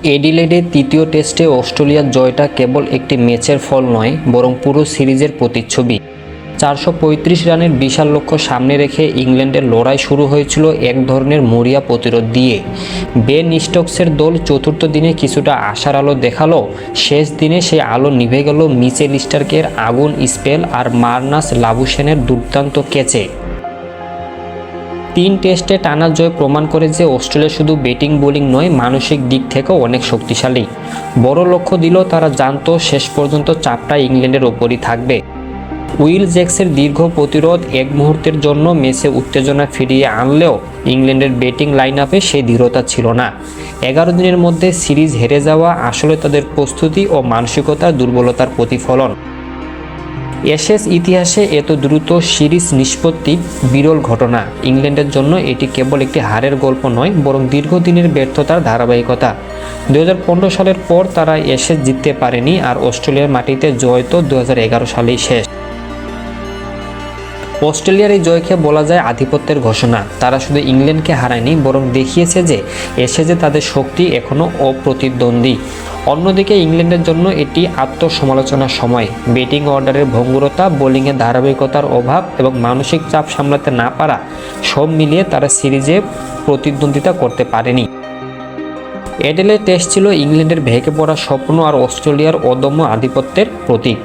এডিলেডে তৃতীয় টেস্টে অস্ট্রেলিয়ার জয়টা কেবল একটি ম্যাচের ফল নয়, বরং পুরো সিরিজের প্রতিচ্ছবি। 435 রানের বিশাল লক্ষ্য সামনে রেখে ইংল্যান্ডের লড়াই শুরু হয়েছিল এক ধরনের মরিয়া প্রতিরোধ দিয়ে। বেন স্টোকসের দল চতুর্থ দিনে কিছুটা আশার আলো দেখালো, শেষ দিনে সেই আলো নিভে গেল মিচেল স্টার্কের আগুন স্পেল আর মার্নাস লাবুশেনের দুর্দান্ত ক্যাচে। 3 টেস্টে টানা জয় প্রমাণ করে যে অস্ট্রেলিয়া শুধু ব্যাটিং বোলিং নয়, মানসিক দিক থেকেও অনেক শক্তিশালী। বড় লক্ষ্য দিলেও তারা জানতো শেষ পর্যন্ত চাপটা ইংল্যান্ডের ওপরই থাকবে। উইল জ্যাক্সের দীর্ঘ প্রতিরোধ এক মুহূর্তের জন্য ম্যাচে উত্তেজনা ফিরিয়ে আনলেও ইংল্যান্ডের ব্যাটিং লাইন আপে সেই দৃঢ়তা ছিল না। 11 দিনের মধ্যে সিরিজ হেরে যাওয়া আসলে তাদের প্রস্তুতি ও মানসিকতার দুর্বলতার প্রতিফলন। অ্যাশেজ ইতিহাসে এত দ্রুত সিরিজ নিষ্পত্তি বিরল ঘটনা। ইংল্যান্ডের জন্য এটি কেবল একটি হারের গল্প নয়, বরং দীর্ঘদিনের ব্যর্থতার ধারাবাহিকতা। 2015 সালের পর তারা অ্যাশেজ জিততে পারেনি, আর অস্ট্রেলিয়ার মাটিতে জয় তো 2011 সালেই শেষ। অস্ট্রেলিয়ার এই জয়কে বলা যায় আধিপত্যের ঘোষণা। তারা শুধু ইংল্যান্ডকে হারায়নি, বরং দেখিয়েছে যে এসেছে তাদের শক্তি এখনও অপ্রতিদ্বন্দ্বী। অন্যদিকে ইংল্যান্ডের জন্য এটি আত্মসমালোচনার সময়। ব্যাটিং অর্ডারের ভঙ্গুরতা, বোলিংয়ের ধারাবাহিকতার অভাব এবং মানসিক চাপ সামলাতে না পারা, সব মিলিয়ে তারা সিরিজে প্রতিদ্বন্দ্বিতা করতে পারেনি। অ্যাডিলেড টেস্ট ছিল ইংল্যান্ডের ভেঙে পড়া স্বপ্ন আর অস্ট্রেলিয়ার অদম্য আধিপত্যের প্রতীক।